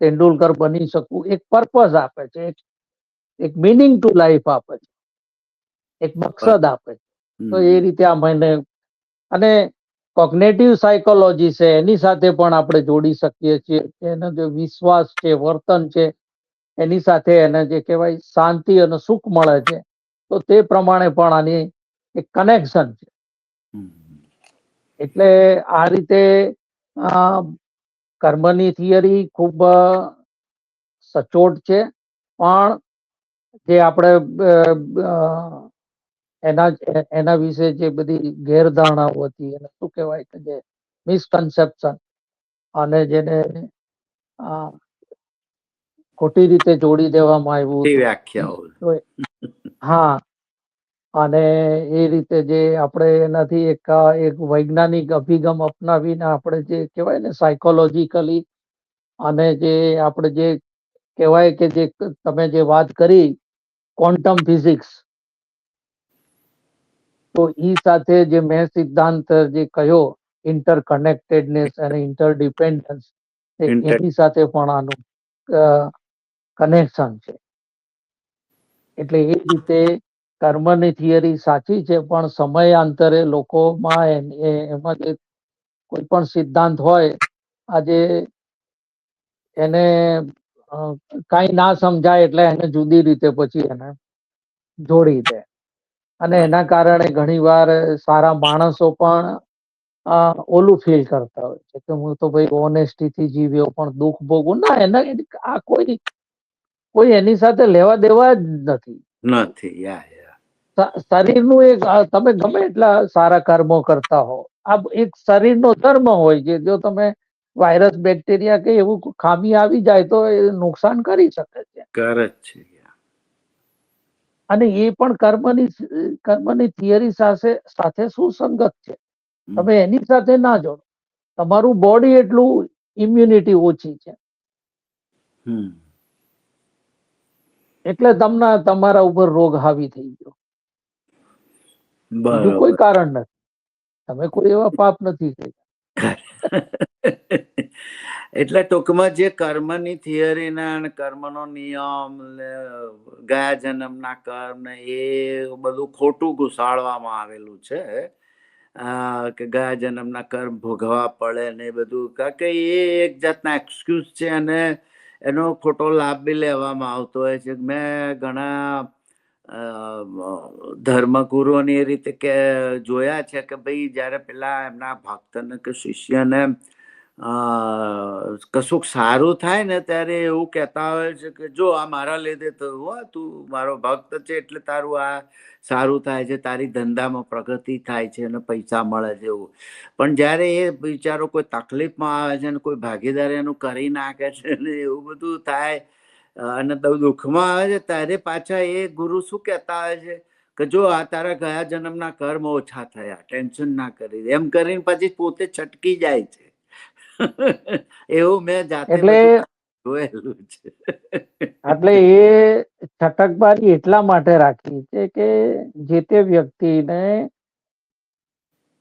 તેંડુલકર બની શકું. એક પર્પઝ આપે છે, એક મિનિંગ ટુ લાઈફ આપે છે, એક મકસદ આપે છે. તો એ રીતે આ મને અને કોગ્નેટિવ સાયકોલોજી છે એની સાથે પણ આપણે જોડી શકીએ છીએ. એનો જે વિશ્વાસ છે, વર્તન છે, એની સાથે એને જે કહેવાય શાંતિ અને સુખ મળે છે. તો તે પ્રમાણે પણ આની એક કનેક્શન છે. એટલે આ રીતે કર્મની થિયરી ખૂબ સચોટ છે. પણ જે આપણે એના વિશે જે બધી ગેરધારણાઓ હતી, એને શું કહેવાય કે જે મિસકન્સેપ્શન અને જેને ખોટી રીતે જોડી દેવામાં આવ્યું હતું. વ્યાખ્યાઓ. હા. અને એ રીતે જે આપણે એનાથી એક વૈજ્ઞાનિક અભિગમ અપનાવીને આપણે જે કહેવાય ને સાયકોલોજીકલી, અને જે આપણે જે કહેવાય કે જે તમે જે વાત કરી ક્વોન્ટમ ફિઝિક્સ, તો ઈ સાથે જે મેં સિદ્ધાંત જે કહ્યો ઇન્ટરકનેક્ટેડનેસ અને ઇન્ટરડિપેન્ડન્સ, એની સાથે પણ આનું કનેક્શન છે. એટલે એ રીતે કર્મની થિયરી સાચી છે, પણ સમયાંતરે લોકોમાં એમાં જે કોઈ પણ સિદ્ધાંત હોય, આજે એને કઈ ના સમજાય એટલે એને જુદી રીતે પછી એને જોડી દે. અને એના કારણે ઘણી વાર સારા માણસો પણ ઓલું ફીલ કરતા હોય છે કે હું તો ભાઈ ઓનેસ્ટી થી જીવ્યો, પણ દુઃખ ભોગવું ના. એના આ કોઈ એની સાથે લેવા દેવા જ નથી. શરીરનું એક તમે ગમે એટલા સારા કર્મો કરતા હો, આ એક શરીરનો ધર્મ હોય છે. જો તમે વાયરસ, બેક્ટેરિયા કે એવું ખામી આવી જાય તો એ નુકસાન કરી શકે છે. અને એ પણ કર્મની થિયરી સાથે સુસંગત છે. તમે એની સાથે ના જોડો. તમારું બોડી એટલું ઇમ્યુનિટી ઓછી છે, એટલે તમને તમારા ઉપર રોગ હાવી થઈ ગયો. બીજું કોઈ કારણ નથી. તમે કોઈ એવા પાપ નથી કર્યા. એટલે ટૂંકમાં જે કર્મની થિયરી ના કર્મનો નિયમ, ગયા જન્મના કર્મ, એ બધું ખોટું ઘુસાડવામાં આવેલું છે કે ગયા જન્મના કર્મ ભોગવવા પડે ને એ બધું. કારણ કે એ એક જાતના એક્સક્યુઝ છે અને એનો ખોટો લાભ બી લેવામાં આવતો હોય છે. મેં ઘણા ધર્મગુરુઓની એ રીતે કે જોયા છે કે ભાઈ જયારે પેલા એમના ભક્તને કે શિષ્યને કશુંક સારું થાય ને, ત્યારે એવું કહેતા હોય છે કે જો આ મારા લીધે થયું, તું મારો ભક્ત છે એટલે તારું આ સારું થાય છે, તારી ધંધામાં પ્રગતિ થાય છે અને પૈસા મળે છે એવું. પણ જયારે એ બિચારો કોઈ તકલીફમાં આવે છે ને કોઈ ભાગીદારી એનું કરી નાખે છે ને એવું બધું થાય અને દુઃખમાં આવે છે, ત્યારે પાછા એ ગુરુ શું કહેતા હોય છે કે જો આ તારા ગયા જન્મના કર્મ ઓછા થયા, ટેન્શન ના કરી, એમ કરીને પછી પોતે છટકી જાય છે. એવું મેં જાતે બધું જોયેલું છે. એટલે એ છટકબારી એટલા માટે રાખી છે કે જે તે વ્યક્તિને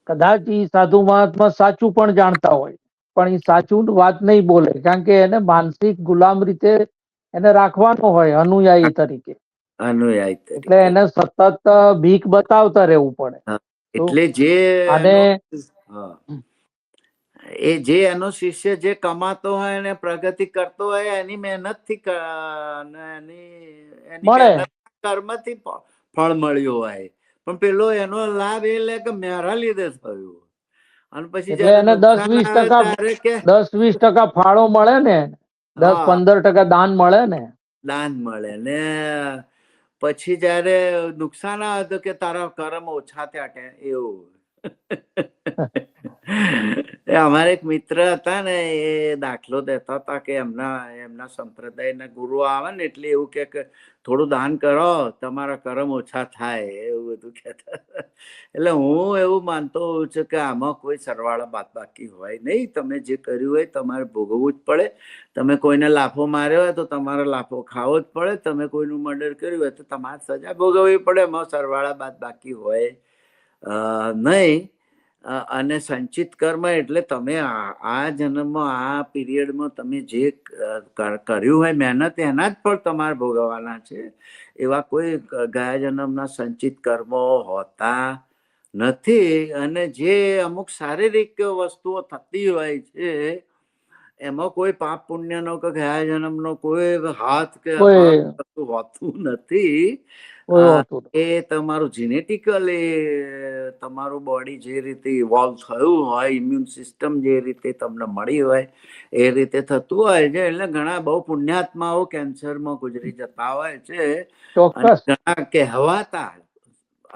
કદાચ એ સાધુ મહાત્મા સાચું પણ જાણતા હોય પણ એ સાચું વાત નહીં બોલે, કારણ કે એને માનસિક ગુલામ રીતે એને રાખવાનો હોય અનુયાયી તરીકે. અનુયાયી એટલે તરીકે. એને સતત ભીખ બતાવતા રહેવું પડે. હા, તો એટલે જે અને હા, એ જે એનો શિષ્ય જે કમાતો હોય અને પ્રગતિ કરતો હોય એની મહેનત થી એની મળે મહેનત કર્મથી ફળ મળ્યું હોય, પણ પેલો એનો લાભ એ લે કે મારા લીધે થયું. અને પછી એટલે જયારે એને નુકસાન આવે ત્યારે કે 10-20% ફાળો મળે ને, હા 10-15% દાન મળે ને. દાન મળે ને પછી જયારે નુકસાન આવે તો કે તારા કર્મ ઓછા થયા કે એવું. અમારે એક મિત્ર હતા ને, એ દાખલો દેતા હતા કે એમના સંપ્રદાયના ગુરુ આવે ને એટલે એવું કે થોડું દાન કરો તમારા કર્મ ઓછા થાય, એવું બધું કહેતા. એટલે હું એવું માનતો હોઉં છું કે આમાં કોઈ સરવાળા બાદબાકી હોય નહીં. તમે જે કર્યું હોય તમારે ભોગવવું જ પડે. તમે કોઈને લાફો માર્યો હોય તો તમારે લાફો ખાવો જ પડે. તમે કોઈનું મર્ડર કર્યું હોય તો તમારે સજા ભોગવવી પડે. એમાં સરવાળા બાદબાકી હોય નહીં. અને સંચિત કર્મ એટલે તમે આ જન્મમાં આ પીરિયડમાં તમે જે કર્યું હોય મહેનત એના જ ફળ તમારે ભોગવવાના છે. એવા કોઈ ગયા જન્મના સંચિત કર્મો હોતા નથી. અને જે અમુક શારીરિક વસ્તુઓ થતી હોય છે એમાં કોઈ પાપ પુણ્યનો કે ગયા જન્મનો કોઈ હાથ કે કોઈ કશું હોતું નથી. હોતું એ તમારું જીનેટિકલી તમારું બોડી જે રીતે ઇવોલ્વ થયું હોય, ઇમ્યુન સિસ્ટમ જે રીતે તમને મળી હોય એ રીતે થતું હોય છે. એટલે ઘણા બહુ પુણ્યાત્માઓ કેન્સરમાં ગુજરી જતા હોય છે. અને ચોક્કસ. ઘણા કહેવાતા,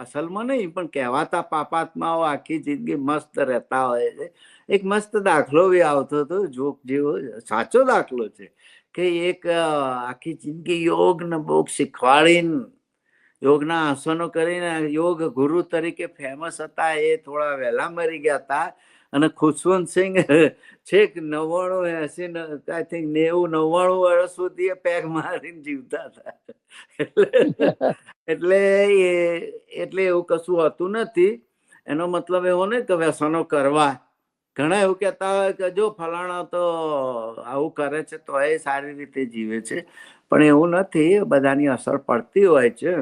અસલમાં નહીં પણ કહેવાતા પાપાત્માઓ આખી જિંદગી મસ્ત રહેતા હોય છે. એક મસ્ત દાખલો બી આવતો હતો જોક જેવો, સાચો દાખલો છે કે એક આખી જિંદગી યોગ ને બોગ શીખવાડીને યોગના આસનો કરીને યોગ ગુરુ તરીકે ફેમસ હતા. એ થોડા વહેલા મરી ગયા હતા. અને ખુશવંતસિંહ છેક 99-80 આઈ થિંક 90-99 વર્ષ સુધી પેગ મારીને જીવતા હતા. એટલે એવું કશું હોતું નથી. એનો મતલબ એવો નહીં કે વ્યસનો કરવા. ઘણા એવું કહેતા હોય કે જો ફલાણા તો આવું કરે છે તો એ સારી રીતે જીવે છે, પણ એવું નથી. બધાની અસર પડતી હોય છે.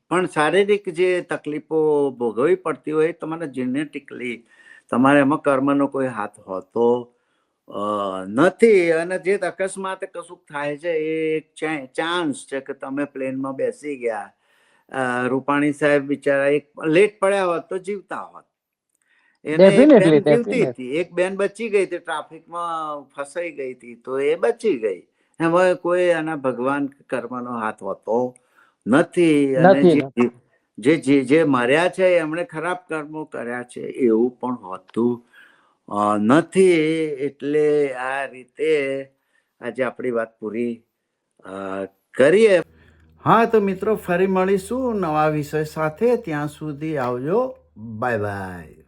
પણ શારીરિક જે તકલીફો ભોગવવી પડતી હોય તમારે જેનેટિકલી, તમારે એમાં કર્મનો કોઈ હાથ હોતો નથી. અને જે અકસ્માત કશુંક થાય છે એ એક ચાન્સ છે કે તમે પ્લેનમાં બેસી ગયા, રૂપાણી સાહેબ બિચારા એક લેટ પડ્યા હોત તો જીવતા હોત. એને એક બેન જીવતી હતી, એક બેન બચી ગઈ હતી, ટ્રાફિકમાં ફસાઈ ગઈ હતી તો એ બચી ગઈ. એમાં કોઈ એના ભગવાન કર્મનો હાથ હોતો નથી. અને જે મર્યા છે એમણે ખરાબ કર્મો કર્યા છે એવું પણ હોતું નથી. એટલે આ રીતે આજે આપણી વાત પૂરી કરીએ. હા, તો મિત્રો ફરી મળીશું નવા વિષય સાથે. ત્યાં સુધી આવજો. Bye bye.